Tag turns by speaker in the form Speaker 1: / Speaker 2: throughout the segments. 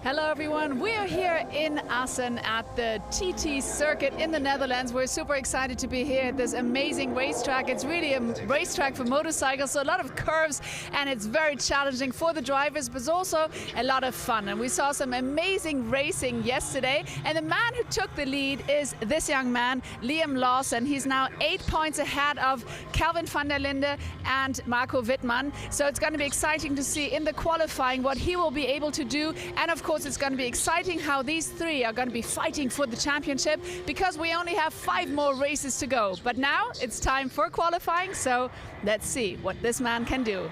Speaker 1: Hello everyone, we are here in Assen at the TT circuit in the Netherlands. We're super excited to be here at this amazing racetrack. It's really a racetrack for motorcycles, so a lot of curves, and it's very challenging for the drivers, but it's also a lot of fun. And we saw some amazing racing yesterday, and the man who took the lead is this young man, Liam Lawson. He's now 8 points ahead of Kelvin van der Linde and Marco Whitman. So it's going to be exciting to see in the qualifying what he will be able to do, and of course it's going to be exciting how these three are going to be fighting for the championship, because we only have 5 more races to go. But now it's time for qualifying, so let's see what this man can do.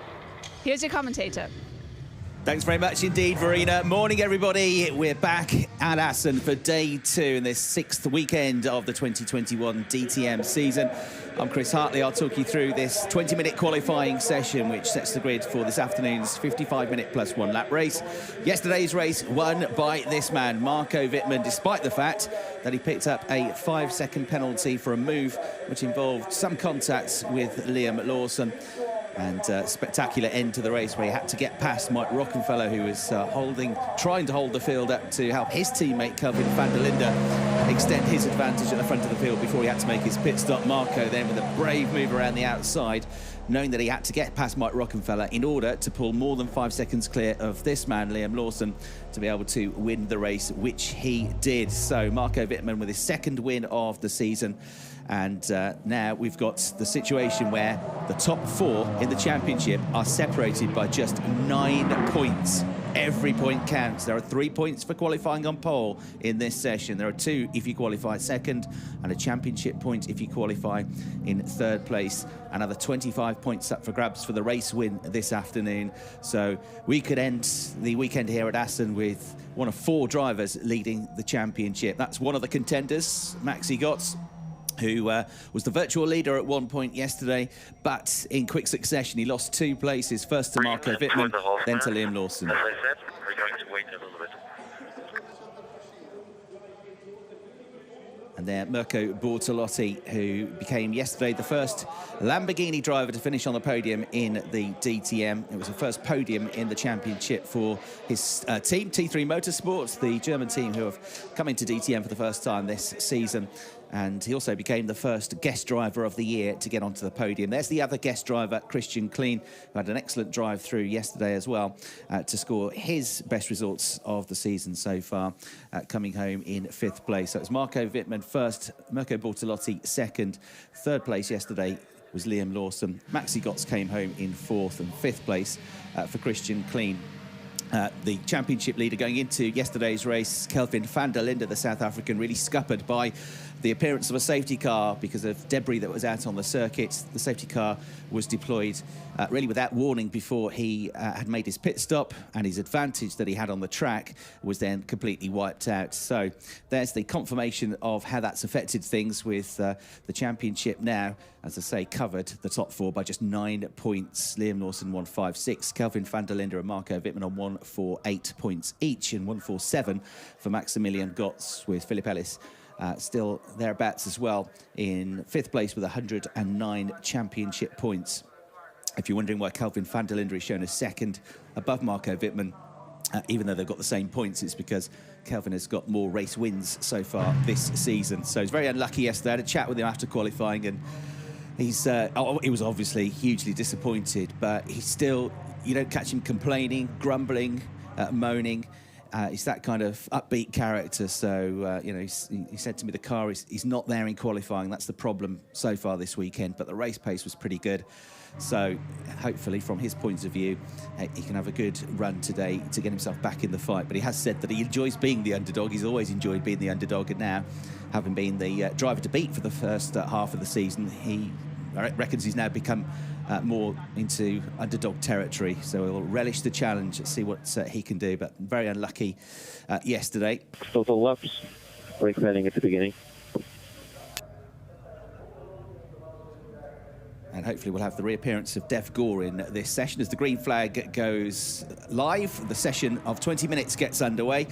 Speaker 1: Here's your commentator.
Speaker 2: Thanks very much indeed, Verena. Morning, everybody. We're back at Assen for day 2 in this 6th weekend of the 2021 DTM season. I'm Chris Hartley. I'll talk you through this 20-minute qualifying session, which sets the grid for this afternoon's 55-minute plus 1 lap race. Yesterday's race won by this man, Marco Whitman, despite the fact that he picked up a 5-second penalty for a move which involved some contacts with Liam Lawson. And spectacular end to the race where he had to get past Mike Rockenfeller, who was trying to hold the field up to help his teammate Kelvin van der Linde extend his advantage at the front of the field before he had to make his pit stop. Marco then with a brave move around the outside, knowing that he had to get past Mike Rockenfeller in order to pull more than 5 seconds clear of this man, Liam Lawson, to be able to win the race, which he did. So Marco Whitman with his 2nd win of the season. And now we've got the situation where the top 4 in the championship are separated by just 9 points. Every point counts. There are 3 points for qualifying on pole in this session. There are 2 if you qualify 2nd, and a championship point if you qualify in 3rd place. Another 25 points up for grabs for the race win this afternoon. So we could end the weekend here at Assen with one of 4 drivers leading the championship. That's one of the contenders, Maxi Götz, who was the virtual leader at one point yesterday, but in quick succession he lost 2 places, first to Marco Whitman, then to Liam Lawson.
Speaker 3: As I said, we're going to wait a little bit.
Speaker 2: And there, Mirko Bortolotti, who became yesterday the first Lamborghini driver to finish on the podium in the DTM. It was the first podium in the championship for his team, T3 Motorsports, the German team who have come into DTM for the first time this season. And he also became the first guest driver of the year to get onto the podium. There's the other guest driver, Christian Klein, who had an excellent drive through yesterday as well to score his best results of the season so far, coming home in 5th place. So it's Marco Whitman first, Mirko Bortolotti 2nd, 3rd place yesterday was Liam Lawson. Maxi Götz came home in 4th, and 5th place for Christian Klein. The championship leader going into yesterday's race, Kelvin van der Linde, the South African, really scuppered by the appearance of a safety car because of debris that was out on the circuit. The safety car was deployed really without warning before he had made his pit stop, and his advantage that he had on the track was then completely wiped out. So there's the confirmation of how that's affected things with the championship now, as I say, covered the top 4 by just 9 points. Liam Lawson 156, Kelvin van der Linde and Marco Whitman on 148 points each, and 147 for Maximilian Götz, with Philip Ellis still thereabouts as well in 5th place with 109 championship points. If you're wondering why Kelvin van der Linde is shown as 2nd above Marco Whitman, even though they've got the same points, it's because Kelvin has got more race wins so far this season. So he's very unlucky yesterday. I had a chat with him after qualifying, and he's he was obviously hugely disappointed, but he's still, you don't catch him complaining, grumbling, moaning. He's that kind of upbeat character. So, you know, he said to me the car is not there in qualifying. That's the problem so far this weekend. But the race pace was pretty good. So hopefully, from his point of view, he can have a good run today to get himself back in the fight. But he has said that he enjoys being the underdog. He's always enjoyed being the underdog. And now, having been the driver to beat for the first half of the season, he reckons he's now become more into underdog territory. So he'll relish the challenge, see what he can do. But very unlucky yesterday.
Speaker 3: Total laps, brake padding at the beginning.
Speaker 2: And hopefully we'll have the reappearance of Dev Gore in this session as the green flag goes live. The session of 20 minutes gets underway.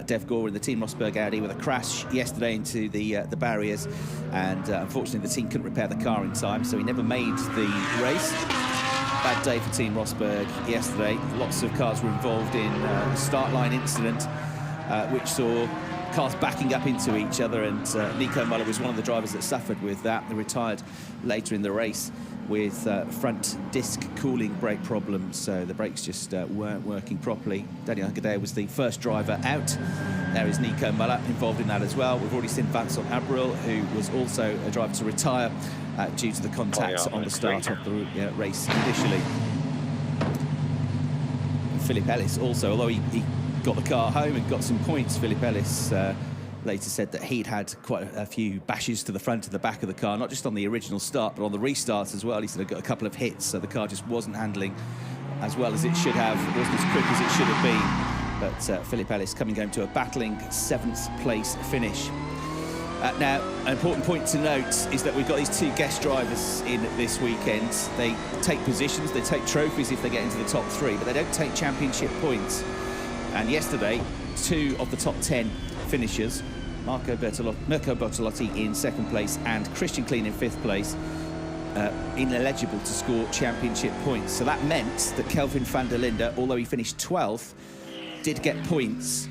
Speaker 2: Dev Gore in the Team Rosberg Audi with a crash yesterday into the barriers, and unfortunately the team couldn't repair the car in time, so he never made the race. Bad day for Team Rosberg yesterday. Lots of cars were involved in a start line incident which saw cars backing up into each other, and Nico Muller was one of the drivers that suffered with that. They retired later in the race with front disc cooling brake problems, so the brakes just weren't working properly. Daniel Hagedeo was the first driver out. There is Nico Muller involved in that as well. We've already seen Vincent Abril, who was also a driver to retire due to the contacts on the start of the race initially. Philip Ellis also, although he got the car home and got some points, Philip Ellis later said that he'd had quite a few bashes to the front and the back of the car, not just on the original start, but on the restart as well. He said he got a couple of hits, so the car just wasn't handling as well as it should have. It wasn't as quick as it should have been. But Philip Ellis coming home to a battling 7th place finish. Now, an important point to note is that we've got these 2 guest drivers in this weekend. They take positions, they take trophies if they get into the top 3, but they don't take championship points. And yesterday, 2 of the top 10 finishers, Mirko Bortolotti in 2nd place and Christian Klein in 5th place, ineligible to score championship points. So that meant that Kelvin van der Linde, although he finished 12th, did get points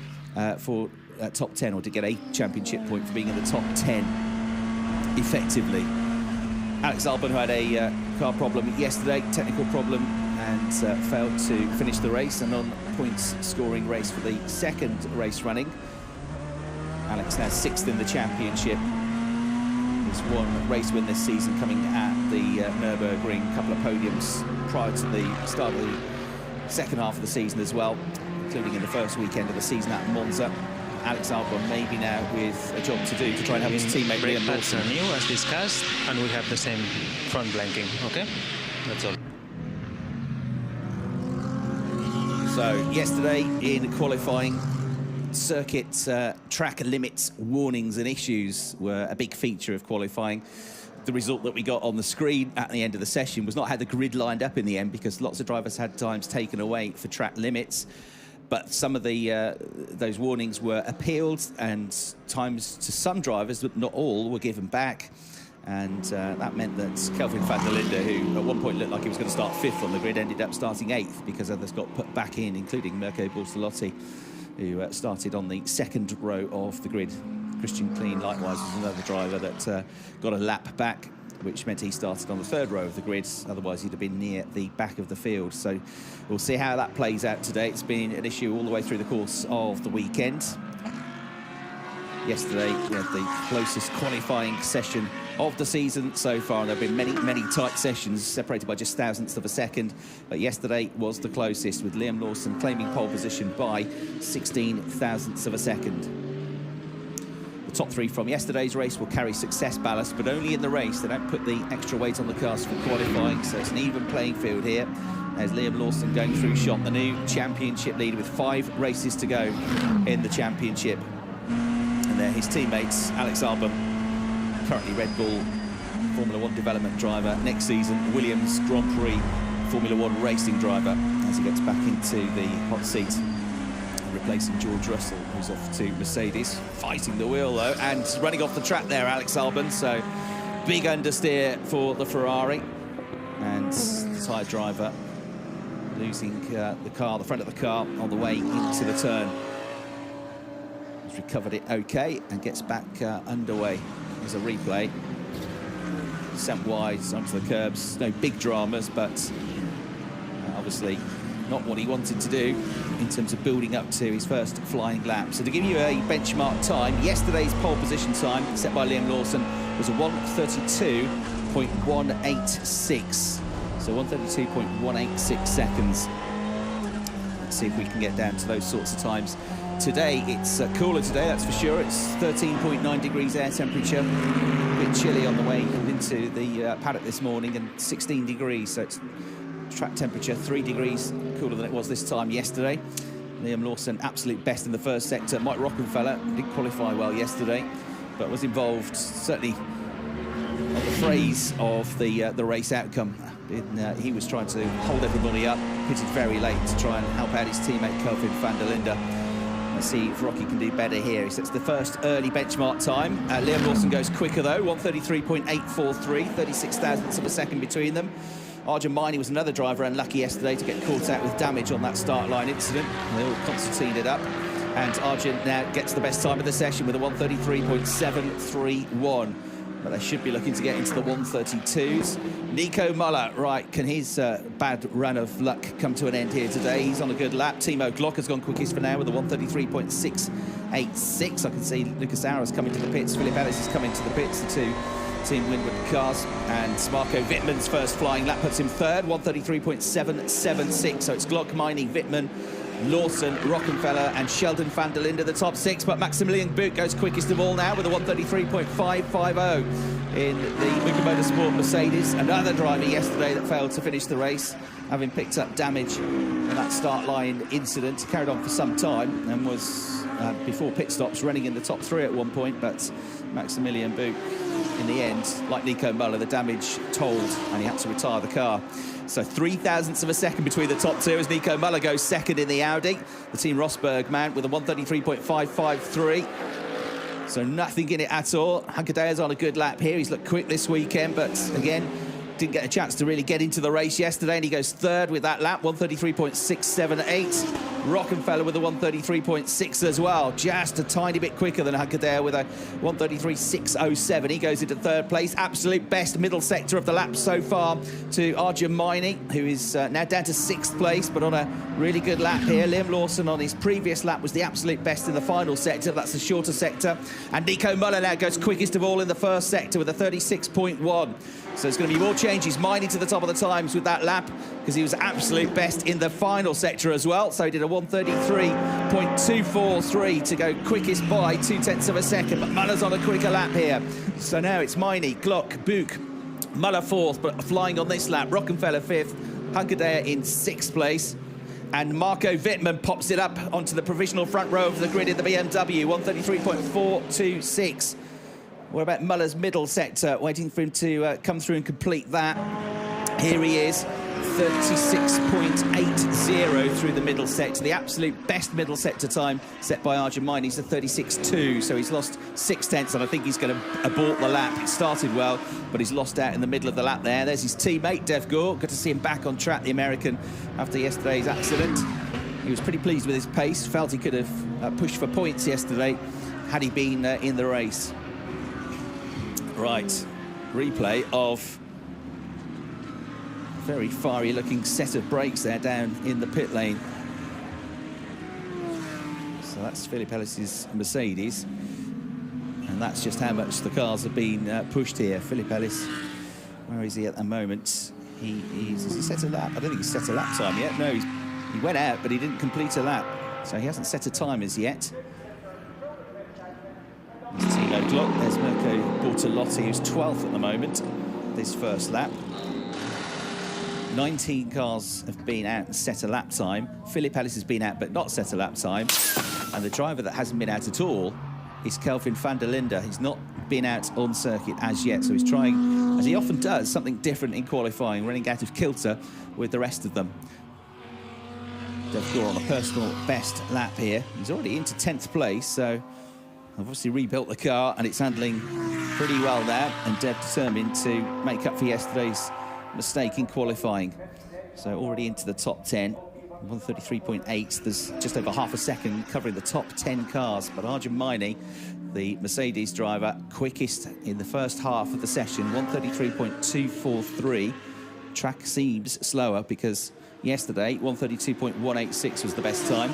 Speaker 2: for top 10, or did get a championship point for being in the top 10 effectively. Alex Alba, who had a car problem yesterday, technical problem, and failed to finish the race, and on points scoring race for the 2nd race running. Alex now 6th in the championship. He's one race win this season, coming at the Nürburgring, a couple of podiums prior to the start of the 2nd half of the season as well, including in the 1st weekend of the season at Monza. Alex Alba maybe now with a job to do to try and help his teammate Liam Lawson.
Speaker 4: New as discussed, and we have the same front blanking, okay? That's all.
Speaker 2: So yesterday in qualifying, circuit track limits, warnings and issues were a big feature of qualifying. The result that we got on the screen at the end of the session was not how the grid lined up in the end, because lots of drivers had times taken away for track limits. But some of the those warnings were appealed, and times to some drivers, but not all, were given back. And that meant that Kelvin van der Linde, who at one point looked like he was going to start 5th on the grid, ended up starting 8th because others got put back in, including Mirko Bortolotti, who started on the 2nd row of the grid. Christian Klein, likewise, was another driver that got a lap back, which meant he started on the 3rd row of the grid. Otherwise, he'd have been near the back of the field. So we'll see how that plays out today. It's been an issue all the way through the course of the weekend. Yesterday, we had the closest qualifying session of the season so far, and there have been many tight sessions separated by just thousandths of a second, but yesterday was the closest, with Liam Lawson claiming pole position by 16 thousandths of a second. The top 3 from yesterday's race will carry success ballast, but only in the race. They don't put the extra weight on the cars for qualifying, so it's an even playing field here. There's Liam Lawson going through shot, the new championship leader with 5 races to go in the championship. And there his teammates, Alex Alba, currently Red Bull Formula 1 development driver, next season Williams Grand Prix Formula 1 racing driver, as he gets back into the hot seat, replacing George Russell, who's off to Mercedes, fighting the wheel though, and running off the track there, Alex Albon. So big understeer for the Ferrari, and the tyre driver losing the front of the car on the way into the turn. He's recovered it okay and gets back underway. There's a replay. Sent wide onto the curbs. No big dramas, but obviously not what he wanted to do in terms of building up to his first flying lap. So to give you a benchmark time, yesterday's pole position time set by Liam Lawson was a 1:32.186. So 1:32.186 seconds. Let's see if we can get down to those sorts of times. Today, it's cooler today, that's for sure. It's 13.9 degrees air temperature. A bit chilly on the way into the paddock this morning, and 16 degrees, so it's track temperature 3 degrees cooler than it was this time yesterday. Liam Lawson, absolute best in the first sector. Mike Rockenfeller didn't qualify well yesterday, but was involved, certainly, on the phrase of the race outcome. He was trying to hold everybody up, pitted very late to try and help out his teammate Kelvin van der Linde. Let's see if Rocky can do better here. He sets the first early benchmark time. Liam Lawson goes quicker though, 1:33.843, 36 thousandths of a second between them. Arjun Maini was another driver unlucky yesterday to get caught out with damage on that start line incident. They all concertinaed it up. And Argent now gets the best time of the session with a 1:33.731. But they should be looking to get into the 1:32s. Nico Muller, right, can his bad run of luck come to an end here today? He's on a good lap. Timo Glock has gone quickest for now with a 1:33.686. I can see Lucas Auer's coming to the pits. Philip Ellis is coming to the pits, the two Team Windward cars. And Marco Whitman's first flying lap puts him third, 1:33.776. So it's Glock, Miney, Whitman, Lawson, Rockenfeller and Sheldon van der Linde, the top six, but Maximilian Buch goes quickest of all now with a 1:33.550 in the Bucher Motorsport Mercedes. Another driver yesterday that failed to finish the race, having picked up damage in that start line incident. Carried on for some time and was, before pit stops, running in the top three at one point, but Maximilian Buch, in the end, like Nico Muller, the damage told and he had to retire the car. So 0.003 of a second between the top two as Nico Muller goes second in the Audi. The Team Rosberg man with a 1:33.553. So nothing in it at all. Hankadea's on a good lap here. He's looked quick this weekend, but again, didn't get a chance to really get into the race yesterday, and he goes third with that lap, 1:33.678. Rockenfeller with a 1:33.6 as well, just a tiny bit quicker than Hankadea with a 1:33.607. He goes into third place. Absolute best middle sector of the lap so far to Arjun Maini, who is now down to sixth place, but on a really good lap here. Liam Lawson on his previous lap was the absolute best in the final sector. That's the shorter sector. And Nico Muller now goes quickest of all in the first sector with a 36.1. So there's going to be more changes. Maini to the top of the times with that lap because he was absolute best in the final sector as well. So he did a 1:33.243 to go quickest by 0.2 of a second. But Muller's on a quicker lap here. So now it's Maini, Glock, Buch, Muller fourth, but flying on this lap. Rockenfeller fifth, Hankadea in sixth place. And Marco Whitman pops it up onto the provisional front row of the grid in the BMW, 1:33.426. What about Muller's middle sector? Waiting for him to come through and complete that. Here he is, 36.80 through the middle sector. The absolute best middle sector time set by Arjun Maini is a 36.2, so he's lost 0.6, and I think he's going to abort the lap. It started well, but he's lost out in the middle of the lap there. There's his teammate, Dev Gore. Good to see him back on track, the American, after yesterday's accident. He was pretty pleased with his pace, felt he could have pushed for points yesterday had he been in the race. Right, replay of a very fiery looking set of brakes there down in the pit lane. So that's Philip Ellis's Mercedes, and that's just how much the cars have been pushed here. Philip Ellis, where is he at the moment? Has he set a lap? I don't think he's set a lap time yet. No, he went out, but he didn't complete a lap, so he hasn't set a time as yet. There's Timo Glock, there's Mirko Bortolotti, who's 12th at the moment, this first lap. 19 cars have been out and set a lap time. Philip Ellis has been out but not set a lap time. And the driver that hasn't been out at all is Kelvin van der Linde. He's not been out on circuit as yet, so he's trying, as he often does, something different in qualifying, running out of kilter with the rest of them. Dev Gore on a personal best lap here. He's already into 10th place, so obviously rebuilt the car and it's handling pretty well there, and Dev determined to make up for yesterday's mistake in qualifying. So already into the top 10, 1:33.8. There's just over half a second covering the top 10 cars, but Arjun Maini, the Mercedes driver, quickest in the first half of the session, 1:33.243. Track seems slower because yesterday 1:32.186 was the best time.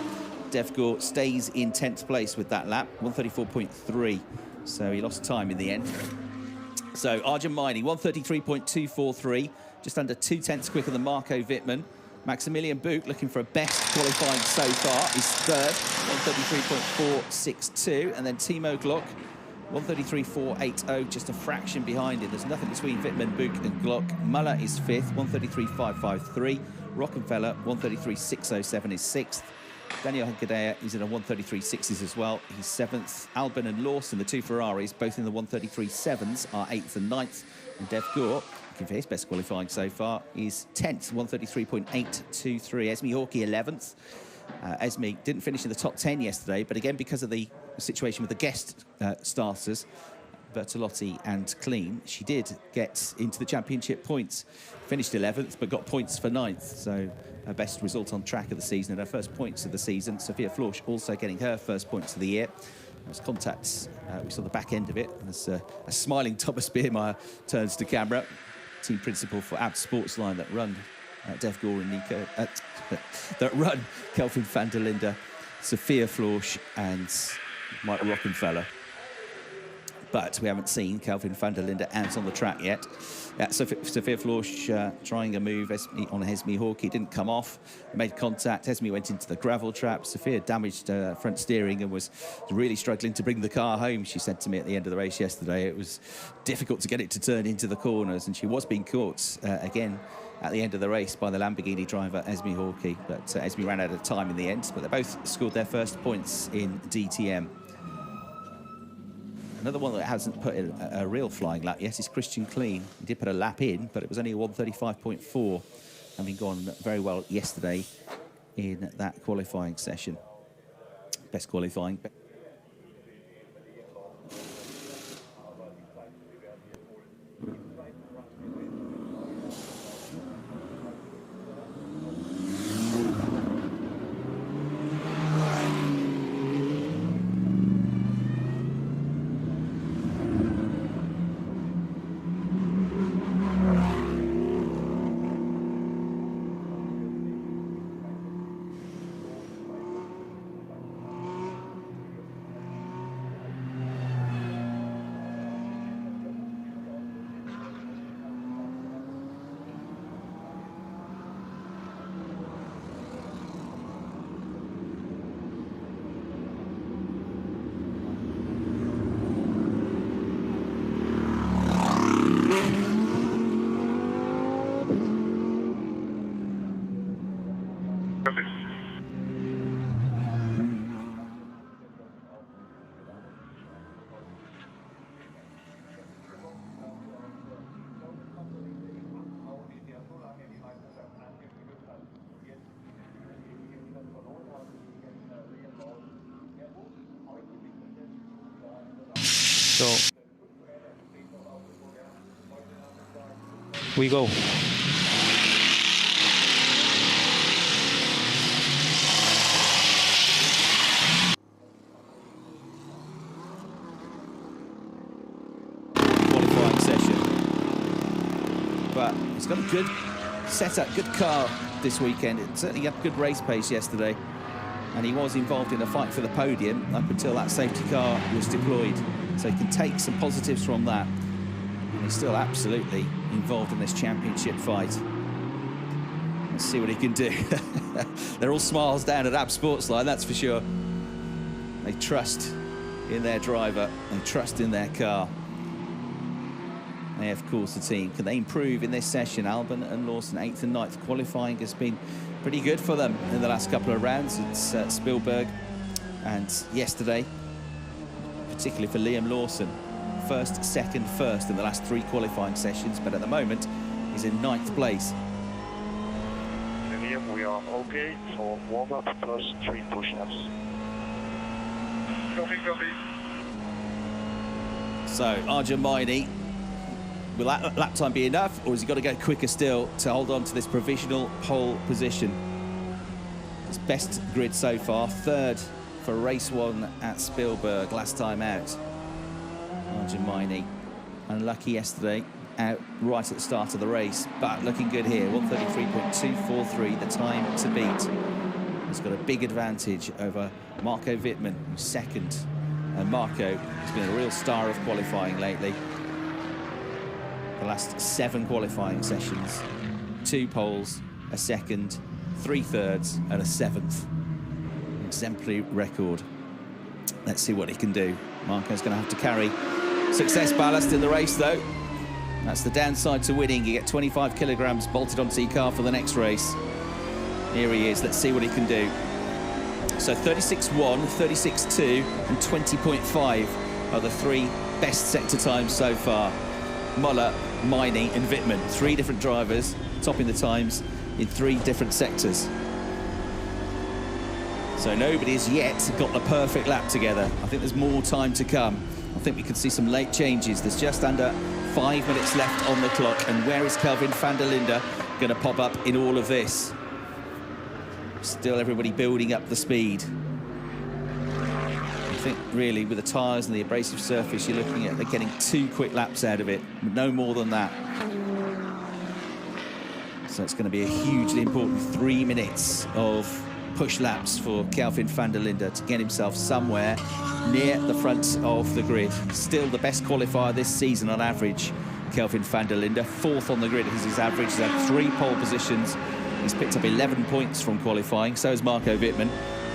Speaker 2: Dev Gore stays in 10th place with that lap, 1:34.3. So he lost time in the end. So Arjun Maini, 1:33.243, just under 0.2 quicker than Marco Whitman. Maximilian Buch looking for a best qualifying so far. He's third, 1:33.462. And then Timo Glock, 1:33.480, just a fraction behind him. There's nothing between Whitman, Buch and Glock. Muller is fifth, 1:33.553. Rockenfeller, 1:33.607 is sixth. Daniel Hankadea is in a 1:33.6s as well. He's seventh. Alba and Lawson, the two Ferraris, both in the 1:33.7s, are eighth and ninth. And Dev Gore, looking for his best qualifying so far, is 10th, 1:33.823. Esme Hawkey, 11th. Esme didn't finish in the top 10 yesterday, but again, because of the situation with the guest starters, Bertolotti and Clean. She did get into the championship points, finished 11th, but got points for 9th. So her best result on track of the season and her first points of the season. Sophia Florsch also getting her first points of the year. There's contacts, we saw the back end of it. As a smiling Thomas Biermeyer turns to camera, team principal for Ab Sportsline that run Dev Gore and Nico, that run Kelvin van der Linde, Sophia Florsch and Mike Rockenfeller. But we haven't seen Kelvin van der Linde out on the track yet. Sophia Florsch trying a move on Esme Hawkey, didn't come off, made contact. Esme went into the gravel trap. Sophia damaged front steering and was really struggling to bring the car home. She said to me at the end of the race yesterday, it was difficult to get it to turn into the corners, and she was being caught again at the end of the race by the Lamborghini driver Esme Hawkey. But Esme ran out of time in the end, but they both scored their first points in DTM. Another one that hasn't put in a real flying lap yet is Christian Clean. He did put a lap in, but it was only a 1:35.4, having gone very well yesterday in that qualifying session. Best qualifying.
Speaker 4: So we go.
Speaker 2: Qualifying session. But he's got a good setup, good car this weekend. It certainly had good race pace yesterday. And he was involved in a fight for the podium up until that safety car was deployed. So he can take some positives from that. And he's still absolutely involved in this championship fight. Let's see what he can do. They're all smiles down at Ab Sportsline, that's for sure. They trust in their driver, they trust in their car. They, of course, the team. Can they improve in this session? Alban and Lawson, 8th and 9th. Qualifying has been pretty good for them in the last couple of rounds. It's Spielberg, and yesterday, particularly for Liam Lawson, first, second, first in the last 3 qualifying sessions, but at the moment he's in 9th place.
Speaker 3: Liam, we are okay for warm-up plus 3 push-ups. Copy.
Speaker 2: So Arjun Maini, will that lap time be enough, or has he got to go quicker still to hold on to this provisional pole position? His best grid so far, 3rd for race 1 at Spielberg last time out. Arjun Maini, unlucky yesterday, out right at the start of the race, but looking good here. 1:33.243, the time to beat. He's got a big advantage over Marco Whitman, who's 2nd. And Marco has been a real star of qualifying lately. The last 7 qualifying sessions, 2 poles, a 2nd, 3 thirds, and a 7th. Exemplary record. Let's see what he can do. Marco's going to have to carry success ballast in the race, though. That's the downside to winning. You get 25 kilograms bolted onto your car for the next race. Here he is. Let's see what he can do. So 36.1, 36.2, and 20.5 are the 3 best sector times so far. Muller, Maini and Whitman, 3 different drivers topping the times in 3 different sectors. So nobody's yet got the perfect lap together. I think there's more time to come. I think we could see some late changes. There's just under 5 minutes left on the clock, and where is Kelvin van der Linde going to pop up in all of this? Still everybody building up the speed. I think really with the tyres and the abrasive surface, you're looking at getting 2 quick laps out of it, no more than that. So it's going to be a hugely important 3 minutes of push laps for Kelvin van der Linde to get himself somewhere near the front of the grid. Still the best qualifier this season on average, Kelvin van der Linde. 4th on the grid is his average. He's had 3 pole positions. He's picked up 11 points from qualifying. So has Marco Whitman.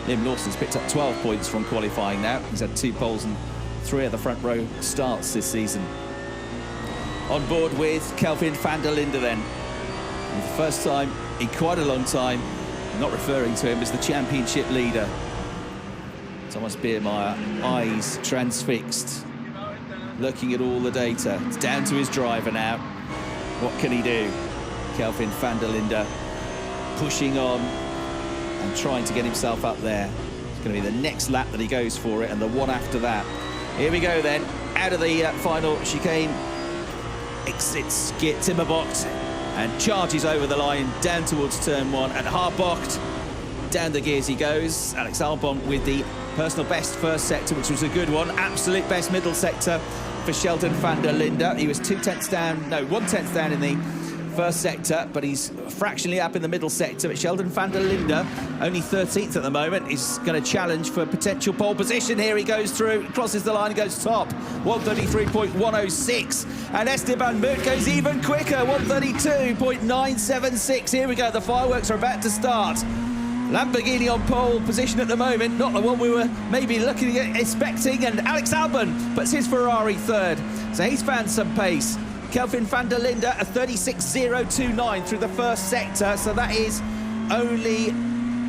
Speaker 2: Liam Lawson's picked up 12 points from qualifying now. He's had 2 poles and 3 of the front row starts this season. On board with Kelvin van der Linde then. And for the first time in quite a long time, I'm not referring to him as the championship leader. Thomas Biermeyer, eyes transfixed, looking at all the data. It's down to his driver now. What can he do? Kelvin van der Linde pushing on and trying to get himself up there. It's going to be the next lap that he goes for it, and the one after that. Here we go then, out of the final chicane. Exits Geert Timmerbocht and charges over the line down towards turn 1, and Harbocht down the gears he goes. Alex Albon with the personal best first sector, which was a good one. Absolute best middle sector for Sheldon van der Linde. He was 1/10 down in the first sector, but he's fractionally up in the middle sector. But Sheldon van der Linde, only 13th at the moment, is going to challenge for potential pole position. Here he goes through, crosses the line, goes top, 133.106. And Esteban Moot goes even quicker, 132.976. Here we go, the fireworks are about to start. Lamborghini on pole position at the moment, not the one we were maybe looking at, expecting, and Alex Albon puts his Ferrari 3rd. So he's found some pace. Kelvin van der Linde, a 36.029 through the first sector, so that is only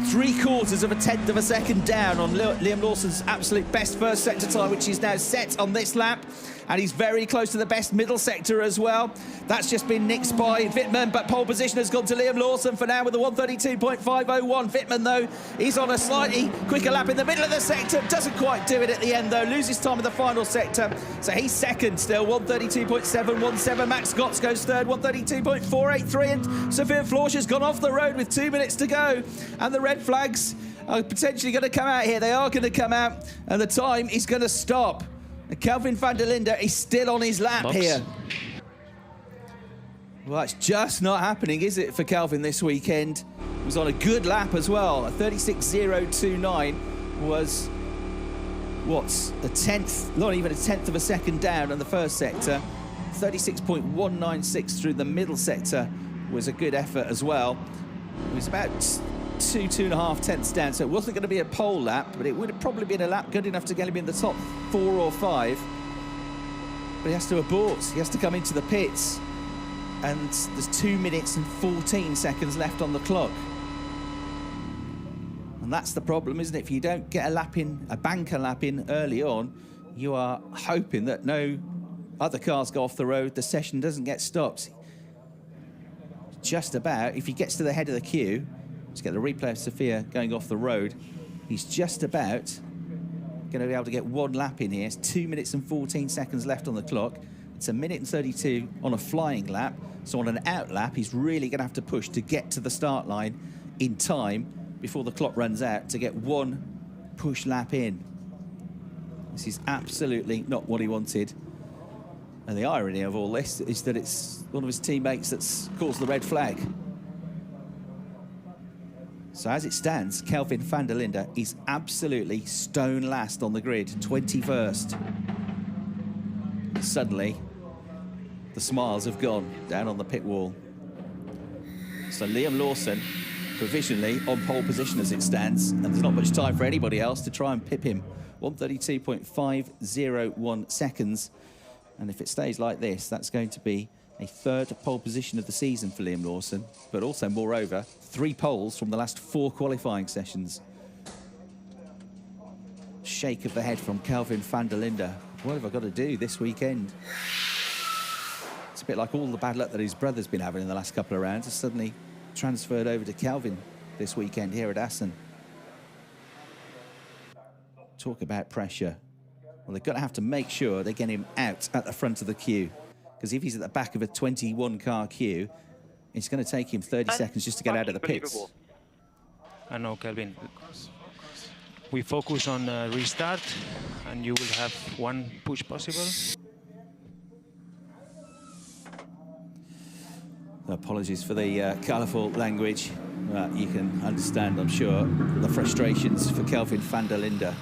Speaker 2: 3/4 of a tenth of a second down on Liam Lawson's absolute best first sector time, which is now set on this lap. And he's very close to the best middle sector as well. That's just been nicked by Whitman, but pole position has gone to Liam Lawson for now with a 132.501. Whitman, though, he's on a slightly quicker lap in the middle of the sector. Doesn't quite do it at the end, though. Loses time in the final sector. So he's second still, 132.717. Max Scott goes third, 132.483. And Sophia Florsch has gone off the road with 2 minutes to go. And the red flags are potentially going to come out here. They are going to come out, and the time is going to stop. And Kelvin van der Linde is still on his lap here. Well, it's just not happening, is it, for Kelvin this weekend? He was on a good lap as well. A 36.029 was, what's a tenth, not even a tenth of a second down in the first sector. 36.196 through the middle sector was a good effort as well. It was about 2.5 tenths down, so it wasn't going to be a pole lap, but it would have probably been a lap good enough to get him in the top 4 or 5. But he has to abort, he has to come into the pits, and there's 2 minutes and 14 seconds left on the clock. And that's the problem, isn't it? If you don't get a lap in, a banker lap in early on, you are hoping that no other cars go off the road, the session doesn't get stopped. Just about, if he gets to the head of the queue, let's get the replay of Sophia going off the road. He's just about going to be able to get 1 lap in here. It's 2 minutes and 14 seconds left on the clock. It's 1 minute and 32 on a flying lap. So on an out lap, he's really going to have to push to get to the start line in time before the clock runs out to get 1 push lap in. This is absolutely not what he wanted. And the irony of all this is that it's one of his teammates that's caused the red flag. So as it stands, Kelvin van der Linde is absolutely stone last on the grid, 21st. Suddenly, the smiles have gone down on the pit wall. So Liam Lawson, provisionally on pole position as it stands, and there's not much time for anybody else to try and pip him. 132.501 seconds. And if it stays like this, that's going to be a 3rd pole position of the season for Liam Lawson, but also, moreover, 3 poles from the last 4 qualifying sessions. Shake of the head from Kelvin van der Linde. What have I got to do this weekend? It's a bit like all the bad luck that his brother's been having in the last couple of rounds has suddenly transferred over to Kelvin this weekend here at Assen. Talk about pressure. Well, they're going to have to make sure they get him out at the front of the queue, because if he's at the back of a 21-car queue, it's going to take him 30 seconds just to get out of the pits.
Speaker 4: I know, Kelvin. We focus on restart, and you will have one push possible.
Speaker 2: Apologies for the colourful language. You can understand, I'm sure, the frustrations for Kelvin van der Linde.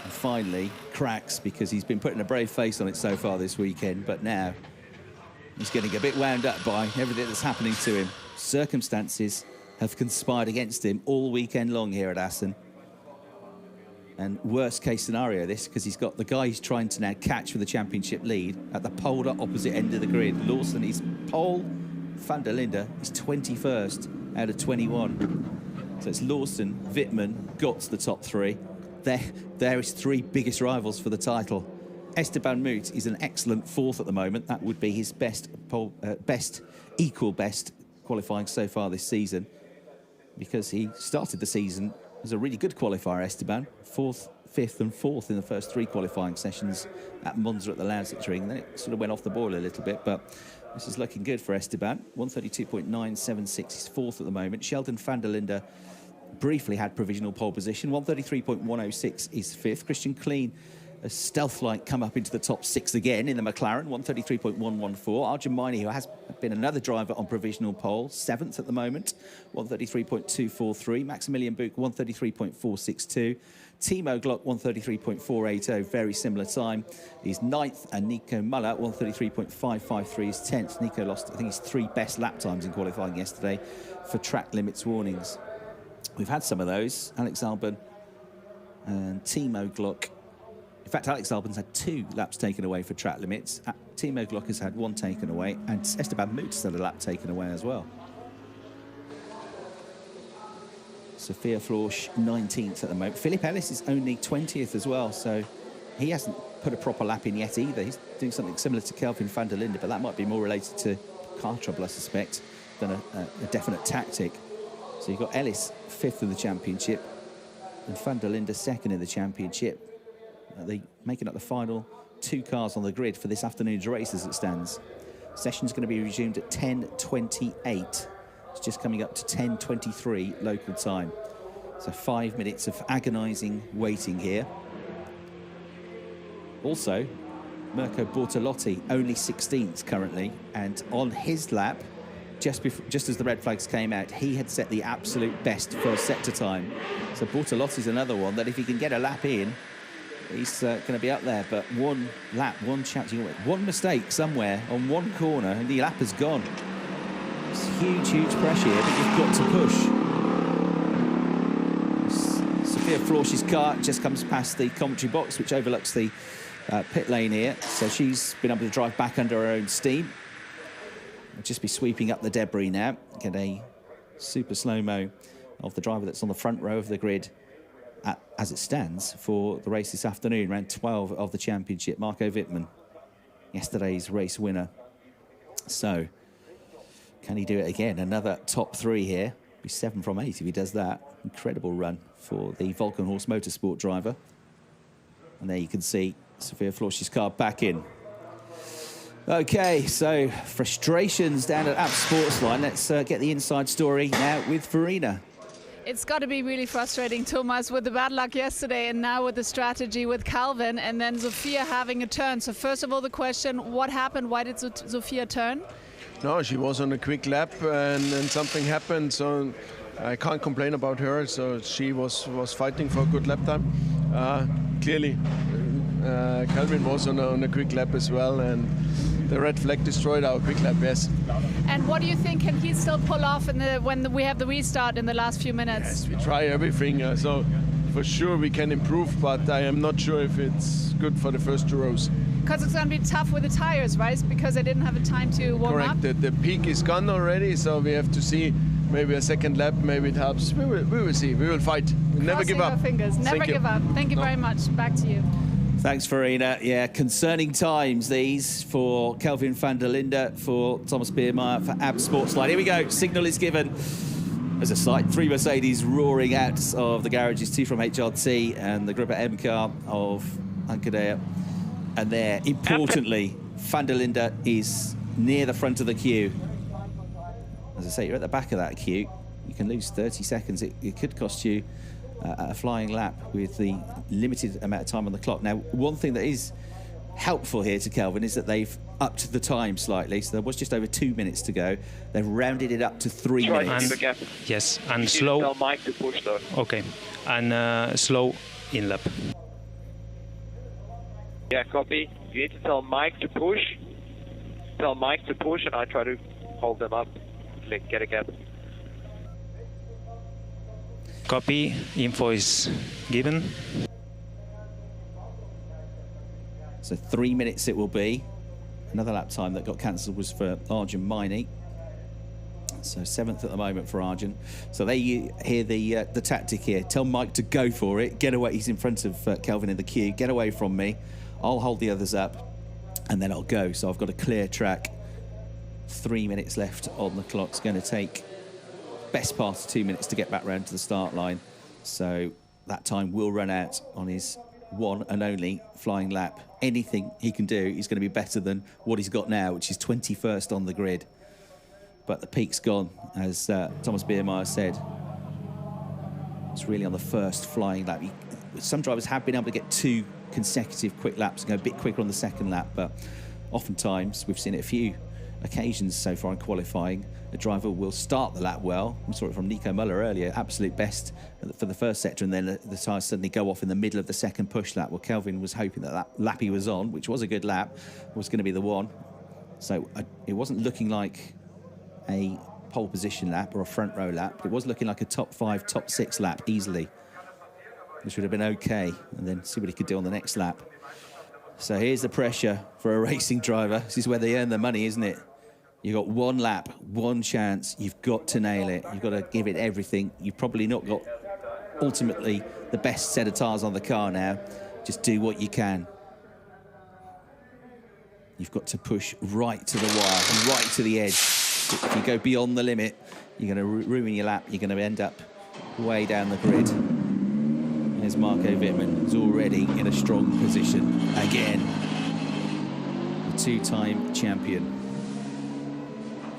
Speaker 2: And finally, cracks, because he's been putting a brave face on it so far this weekend, but now he's getting a bit wound up by everything that's happening to him. Circumstances have conspired against him all weekend long here at Assen. And worst case scenario this, because he's got the guy he's trying to now catch for the championship lead at the polar opposite end of the grid. Lawson is pole, van der Linde is 21st out of 21. So it's Lawson, Whitman, Gotts the top three. There is three biggest rivals for the title. Esteban Moot is an excellent fourth at the moment. That would be his best qualifying so far this season, because he started the season as a really good qualifier, Esteban. 4th, 5th and 4th in the first three qualifying sessions at Monza at the Lausitz Ring. Then it sort of went off the boil a little bit, but this is looking good for Esteban. 132.976, he's 4th at the moment. Sheldon van der Linde briefly had provisional pole position. 133.106 is 5th. Christian Klein, a stealth-like come up into the top 6 again in the McLaren, 133.114. Arjun Maini, who has been another driver on provisional pole, 7th at the moment, 133.243. Maximilian Buch, 133.462. Timo Glock, 133.480, very similar time. He's 9th, and Nico Muller, 133.553 is 10th. Nico lost, I think, his 3 best lap times in qualifying yesterday for track limits warnings. We've had some of those. Alex Albon and Timo Glock. In fact, Alex Albon's had 2 laps taken away for track limits. Timo Glock has had 1 taken away, and Esteban Moot has had a lap taken away as well. Sophia Florsch, 19th at the moment. Philip Ellis is only 20th as well, so he hasn't put a proper lap in yet either. He's doing something similar to Kelvin van der Linde, but that might be more related to car trouble, I suspect, than a definite tactic. So you've got Ellis 5th in the championship and van der Linde 2nd in the championship. They're making up the final 2 cars on the grid for this afternoon's race as it stands. Session's going to be resumed at 10:28. It's just coming up to 10:23 local time. So 5 minutes of agonising waiting here. Also, Mirko Bortolotti, only 16th currently, and on his lap, just as the red flags came out, he had set the absolute best first sector time. So Bortolotti's another one that if he can get a lap in, he's going to be up there. But one lap, one mistake somewhere on one corner, and the lap has gone. It's huge pressure here, but you've got to push. Sophia Florsch's car just comes past the commentary box, which overlooks the pit lane here. So she's been able to drive back under her own steam. We'll just be sweeping up the debris now. Get a super slow-mo of the driver that's on the front row of the grid as it stands for the race this afternoon, round 12 of the championship. Marco Whitman, yesterday's race winner. So, can he do it again? Another top 3 here. Be 7 from 8 if he does that. Incredible run for the Volkenhorst Motorsport driver. And there you can see Sophia Florsch's car back in. Okay, so frustrations down at Abt Sportsline. Let's get the inside story now with Verena.
Speaker 1: It's got to be really frustrating, Thomas, with the bad luck yesterday and now with the strategy with Calvin and then Sophia having a turn. So first of all, the question, what happened? Why did Sophia turn?
Speaker 5: No, she was on a quick lap and something happened, so I can't complain about her. So she was fighting for a good lap time. Clearly, Calvin was on a quick lap as well, and the red flag destroyed our quick lap, yes.
Speaker 1: And what do you think, can he still pull off when we have the restart in the last few minutes?
Speaker 5: Yes, we try everything, so for sure we can improve, but I am not sure if it's good for the first 2 rows.
Speaker 1: Because it's going to be tough with the tires, right? Because they didn't have a time to warm up?
Speaker 5: Correct, the peak is gone already, so we have to see maybe a second lap, maybe it helps. We will see, we will fight. We'll never give up.
Speaker 1: Fingers. Never give up. Thank you very much. Back to you.
Speaker 2: Thanks, Verena. Yeah, concerning times these for Kelvin van der Linde, for Thomas Biermeier, for Abt Sportsline. Here we go, signal is given. As a sight, 3 Mercedes roaring out of the garages, 2 from HRT and the Gruppe M car of Ankadea. And there, importantly, van der Linde is near the front of the queue. As I say, you're at the back of that queue. You can lose 30 seconds. It could cost you a flying lap with the limited amount of time on the clock. Now, one thing that is helpful here to Kelvin is that they've upped the time slightly. So there was just over 2 minutes to go. They've rounded it up to 3 minutes.
Speaker 4: And, yes, and slow.
Speaker 3: Tell Mike to push though.
Speaker 4: Okay, and slow in lap.
Speaker 3: Yeah, copy. You need to tell Mike to push. Tell Mike to push, and I try to hold them up. Get a gap.
Speaker 4: Copy. Info is given.
Speaker 2: So 3 minutes it will be. Another lap time that got cancelled was for Arjun Miney. So 7th at the moment for Arjun. So there you hear the tactic here. Tell Mike to go for it. Get away. He's in front of Kelvin in the queue. Get away from me. I'll hold the others up and then I'll go. So I've got a clear track. 3 minutes left on the clock. It's going to take best part of 2 minutes to get back round to the start line. So that time will run out on his one and only flying lap. Anything he can do is going to be better than what he's got now, which is 21st on the grid. But the peak's gone, as Thomas Biermeier said. It's really on the first flying lap. Some drivers have been able to get 2 consecutive quick laps and go a bit quicker on the second lap, but oftentimes, we've seen it a few occasions so far in qualifying, the driver will start the lap well. We saw it from Nico Muller earlier, absolute best for the first sector, and then the tyres suddenly go off in the middle of the second push lap. Well, Kelvin was hoping that lap he was on, which was a good lap, was going to be the one. So it wasn't looking like a pole position lap or a front row lap. It was looking like a top 5, top 6 lap easily, which would have been okay, and then see what he could do on the next lap. So here's the pressure for a racing driver. This is where they earn their money, isn't it? You've got 1 lap, 1 chance. You've got to nail it. You've got to give it everything. You've probably not got, ultimately, the best set of tyres on the car now. Just do what you can. You've got to push right to the wire, right to the edge. If you go beyond the limit, you're going to ruin your lap. You're going to end up way down the grid. There's Marco Whitman, who's already in a strong position again. The 2-time champion.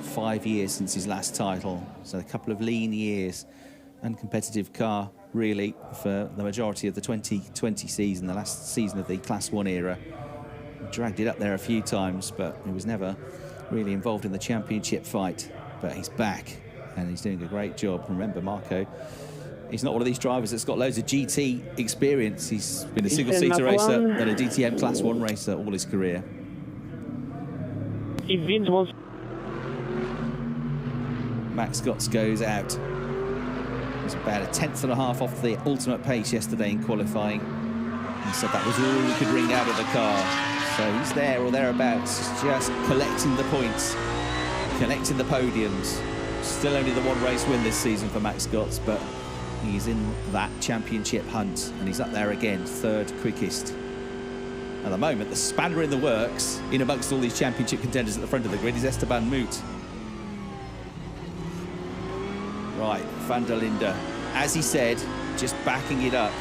Speaker 2: 5 years since his last title, so a couple of lean years. Uncompetitive car, really, for the majority of the 2020 season, the last season of the Class 1 era. Dragged it up there a few times, but he was never really involved in the championship fight. But he's back, and he's doing a great job. Remember, Marco, he's not one of these drivers that's got loads of GT experience. He's been a single-seater racer and a DTM Class 1 racer all his career.
Speaker 6: He wins once.
Speaker 2: Max Scotts goes out. He's about a 1/10.5 off the ultimate pace yesterday in qualifying. He said that was all he could wring out of the car. So he's there or thereabouts, just collecting the points, collecting the podiums. Still only the 1 race win this season for Max Scotts, but he's in that championship hunt, and he's up there again, 3rd quickest. At the moment, the spanner in the works, in amongst all these championship contenders at the front of the grid, is Esteban Moot. Right, van der Linde, as he said, just backing it up.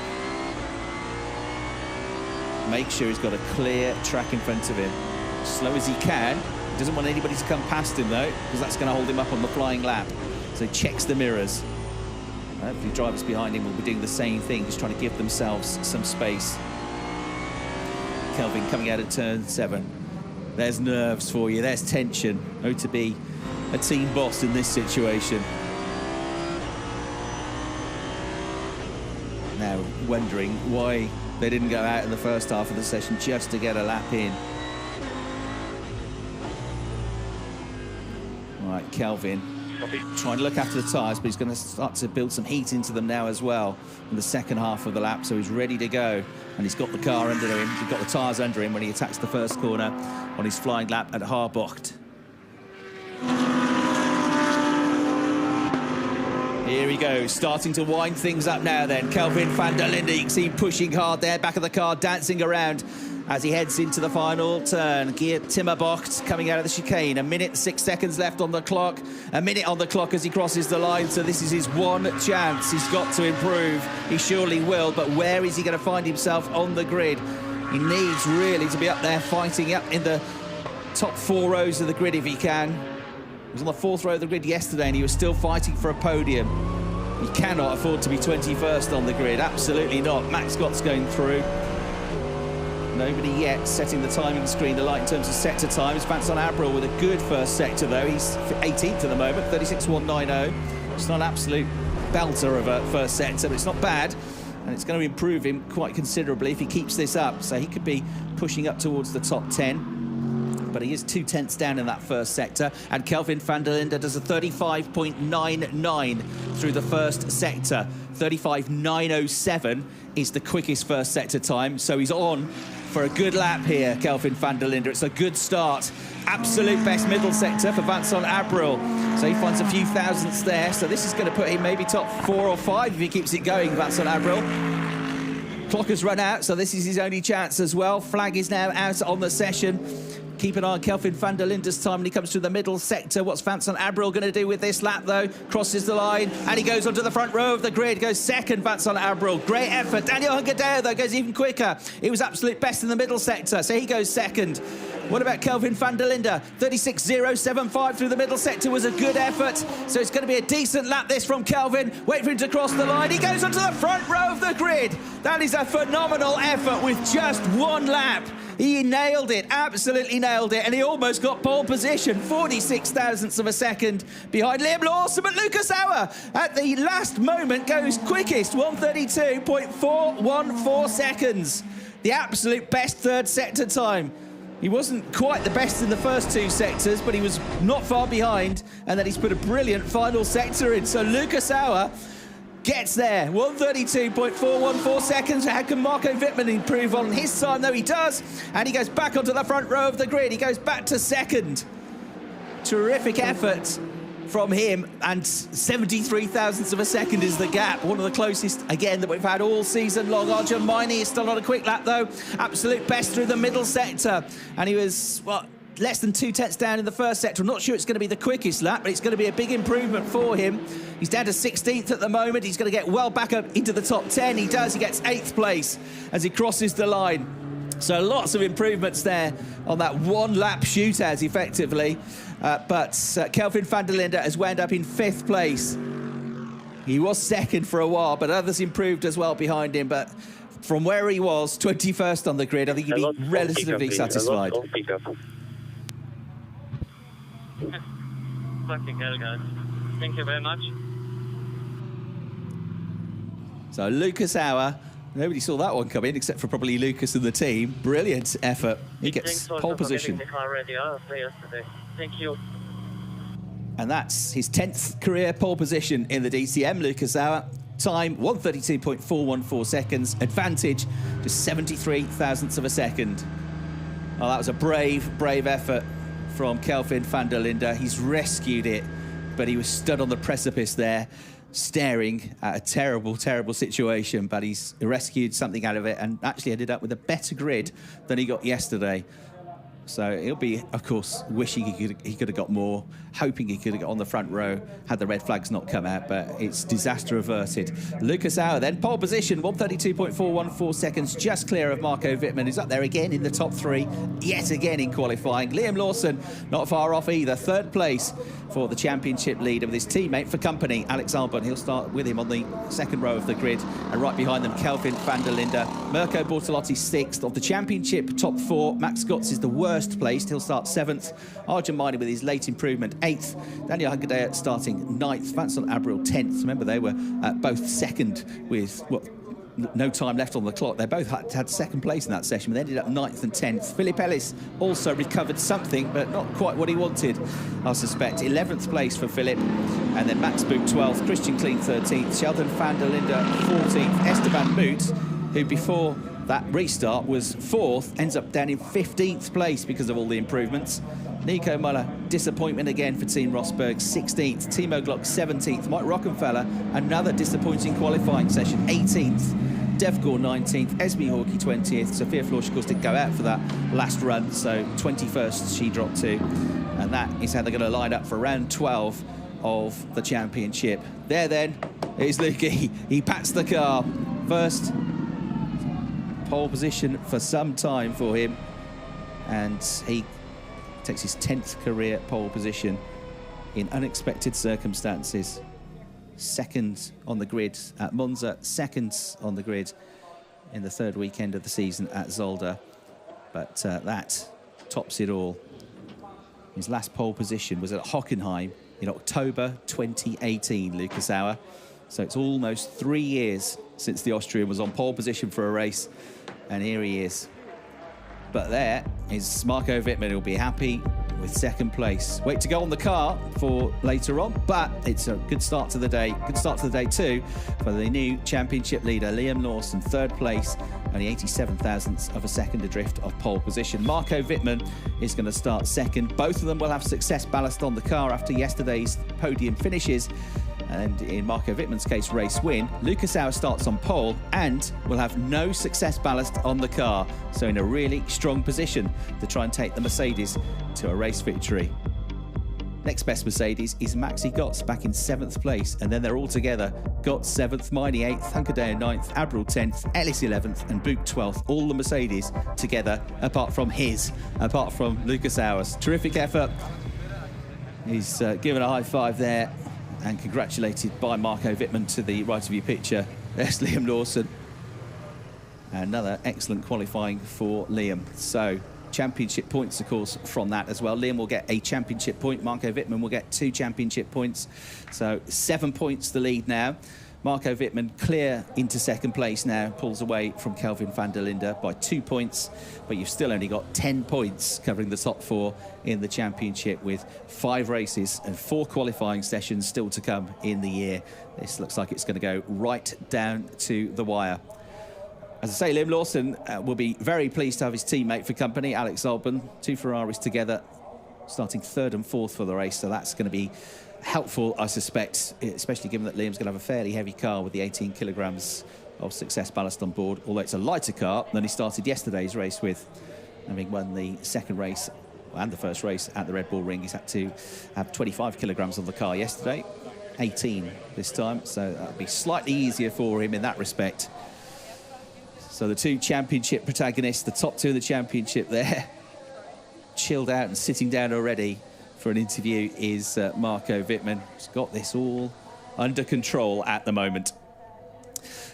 Speaker 2: Make sure he's got a clear track in front of him. As slow as he can. He doesn't want anybody to come past him, though, because that's going to hold him up on the flying lap. So he checks the mirrors. Hopefully drivers behind him will be doing the same thing, just trying to give themselves some space. Kelvin coming out of turn 7. There's nerves for you, there's tension. Oh, to be a team boss in this situation. Now wondering why they didn't go out in the first half of the session just to get a lap in. Right, Kelvin trying to look after the tyres, but he's going to start to build some heat into them now as well in the second half of the lap, so he's ready to go. And he's got the car under him, he's got the tyres under him when he attacks the first corner on his flying lap at Haarbocht. Here he goes, starting to wind things up now then. Kelvin van der Linde, you can see him pushing hard there, back of the car, dancing around as he heads into the final turn. Geert Timmerbocht coming out of the chicane. 1 minute 6 seconds left on the clock. 1 minute on the clock as he crosses the line. So this is his one chance. He's got to improve. He surely will. But where is he going to find himself on the grid? He needs really to be up there fighting up in the top 4 rows of the grid if he can. He was on the 4th row of the grid yesterday and he was still fighting for a podium. He cannot afford to be 21st on the grid. Absolutely not. Max Scott's going through. Nobody yet setting the timing screen alight in terms of sector times. Vincent Abril with a good first sector, though. He's 18th at the moment, 36.190. It's not an absolute belter of a first sector, but it's not bad. And it's going to improve him quite considerably if he keeps this up. So he could be pushing up towards the top 10. But he is 2/10 down in that first sector. And Kelvin van der Linde does a 35.99 through the first sector. 35.907 is the quickest first sector time. So he's on for a good lap here, Kelvin van der Linde. It's a good start. Absolute best middle sector for Vincent Abril. So he finds a few thousandths there. So this is going to put him maybe top 4 or 5 if he keeps it going, Vincent Abril. Clock has run out, so this is his only chance as well. Flag is now out on the session. Keep an eye on Kelvin van der Linde's time when he comes to the middle sector. What's Vincent Abril going to do with this lap, though? Crosses the line, and he goes onto the front row of the grid. Goes second, Vincent Abril. Great effort. Daniel Hungadeo, though, goes even quicker. He was absolute best in the middle sector, so he goes second. What about Kelvin van der Linde? 36.075 through the middle sector was a good effort. So it's going to be a decent lap, this, from Kelvin. Wait for him to cross the line. He goes onto the front row of the grid. That is a phenomenal effort with just one lap. He nailed it, absolutely nailed it, and he almost got pole position, 46 thousandths of a second behind Liam Lawson, but Lucas Auer at the last moment goes quickest, 132.414 seconds. The absolute best third sector time. He wasn't quite the best in the first 2 sectors, but he was not far behind, and then he's put a brilliant final sector in. So Lucas Auer gets there, 132.414 seconds. How can Marco Whitman improve on his time? Though he does, and he goes back onto the front row of the grid. He goes back to second. Terrific effort from him, and 73 thousandths of a second is the gap. One of the closest, again, that we've had all season long. Arjun Maini is still on a quick lap, though. Absolute best through the middle sector, and he was, what, less than 2/10 down in the first sector. I'm not sure it's going to be the quickest lap, but it's going to be a big improvement for him. He's down to 16th at the moment. He's going to get well back up into the top 10. He does. He gets 8th place as he crosses the line. So lots of improvements there on that one-lap shootout, effectively. But Kelvin van der Linde has wound up in 5th place. He was second for a while, but others improved as well behind him. But from where he was, 21st on the grid, I think he'd be relatively satisfied.
Speaker 3: Practical, guys. Thank you very much.
Speaker 2: So Lucas Auer, nobody saw that one come in except for probably Lucas and the team. Brilliant effort. He gets pole position.
Speaker 3: The car ready yesterday. Thank you.
Speaker 2: And that's his 10th career pole position in the DTM. Lucas Auer, time 132.414 seconds. Advantage to 73 thousandths of a second. Oh, that was a brave effort from Kelvin van der Linde. He's rescued it, but he was stood on the precipice there, staring at a terrible situation, but he's rescued something out of it and actually ended up with a better grid than he got yesterday. So he'll be, of course, wishing he could have got more, hoping he could have got on the front row had the red flags not come out, but it's disaster averted. Lucas Auer then, pole position, 132.414 seconds, just clear of Marco Whitman, who's up there again in the top 3, yet again in qualifying. Liam Lawson, not far off either, 3rd place for the championship leader with his teammate for company, Alex Alba. He'll start with him on the 2nd row of the grid, and right behind them, Kelvin van der Linde. Mirko Bortolotti 6th of the championship top 4. Max Scotts is the worst placed. He'll start 7th. Arjun Maini with his late improvement 8th. Daniel Hungadeo starting 9th. Vincent Abril 10th. Remember, they were both 2nd with no time left on the clock. They both had 2nd place in that session, but they ended up 9th and 10th. Philip Ellis also recovered something, but not quite what he wanted, I suspect. 11th place for Philip, and then Max Boot 12th, Christian Kleen 13th, Sheldon van der Linde 14th, Esteban Moot, who before that restart was 4th, ends up down in 15th place because of all the improvements. Nico Muller, disappointment again for Team Rosberg, 16th. Timo Glock, 17th. Mike Rockenfeller, another disappointing qualifying session, 18th. Devgor 19th, Esme Hawkey 20th. Sophia Florsch, of course, didn't go out for that last run, so 21st she dropped to. And that is how they're going to line up for round 12 of the championship. There then is Lukey. He pats the car. First pole position for some time for him. And he takes his 10th career pole position in unexpected circumstances. Second on the grid at Monza, second on the grid in the third weekend of the season at Zolder. But that tops it all. His last pole position was at Hockenheim in October 2018, Lucas Auer. So it's almost 3 years since the Austrian was on pole position for a race, and here he is. But there is Marco Wittmann, who'll be happy with second place. Wait to go on the car for later on, but it's a good start to the day. Good start to the day too for the new championship leader, Liam Lawson, third place, only 87 thousandths of a second adrift of pole position. Marco Wittmann is going to start second. Both of them will have success ballast on the car after yesterday's podium finishes. And in Marco Wittmann's case, race win. Lucas Auer starts on pole and will have no success ballast on the car. So in a really strong position to try and take the Mercedes to a race victory. Next best Mercedes is Maxi Götz back in 7th place. And then they're all together. Götz 7th, Miney 8th, Hunkerdale 9th, Abril 10th, Ellis 11th and Book 12th. All the Mercedes together, apart from Lucas Auer's. Terrific effort. He's given a high five there. And congratulated by Marco Wittmann to the right of your picture. There's Liam Lawson. Another excellent qualifying for Liam. So, championship points, of course, from that as well. Liam will get a championship point. Marco Wittmann will get 2 championship points. So, 7 points the lead now. Marco Wittmann clear into second place now, pulls away from Kelvin van der Linde by 2 points, but you've still only got 10 points covering the top 4 in the championship with 5 races and 4 qualifying sessions still to come in the year. This looks like it's going to go right down to the wire. As I say, Liam Lawson will be very pleased to have his teammate for company, Alex Albon. 2 Ferraris together, starting 3rd and 4th for the race, so that's going to be helpful, I suspect, especially given that Liam's going to have a fairly heavy car with the 18 kilograms of success ballast on board, although it's a lighter car than he started yesterday's race with, having won the second race and the first race at the Red Bull Ring. He's had to have 25 kilograms on the car yesterday, 18 this time, so that'll be slightly easier for him in that respect. So the 2 championship protagonists, the top 2 of the championship there, chilled out and sitting down already for an interview, is Marco Wittmann. He's got this all under control at the moment.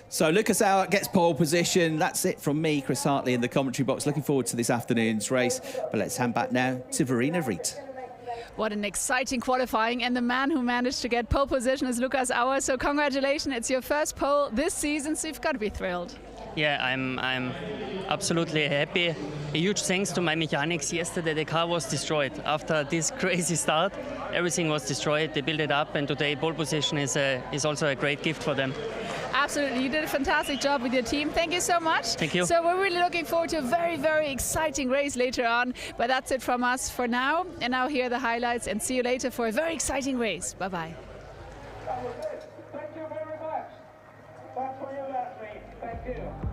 Speaker 2: So Lucas Auer gets pole position. That's it from me, Chris Hartley, in the commentary box. Looking forward to this afternoon's race. But let's hand back now to Verena Vrit.
Speaker 1: What an exciting qualifying, and the man who managed to get pole position is Lucas Auer. So congratulations, it's your first pole this season, so you've got to be thrilled.
Speaker 6: Yeah, I'm absolutely happy. A huge thanks to my mechanics. Yesterday the car was destroyed. After this crazy start, everything was destroyed. They built it up, and today pole position is also a great gift for them.
Speaker 1: Absolutely, you did a fantastic job with your team. Thank you so much.
Speaker 6: Thank you.
Speaker 1: So we're really looking forward to a very, very exciting race later on. But that's it from us for now. And now here are the highlights, and see you later for a very exciting race. Bye-bye.
Speaker 7: Thank you very much. That's for you, Leslie. Thank you.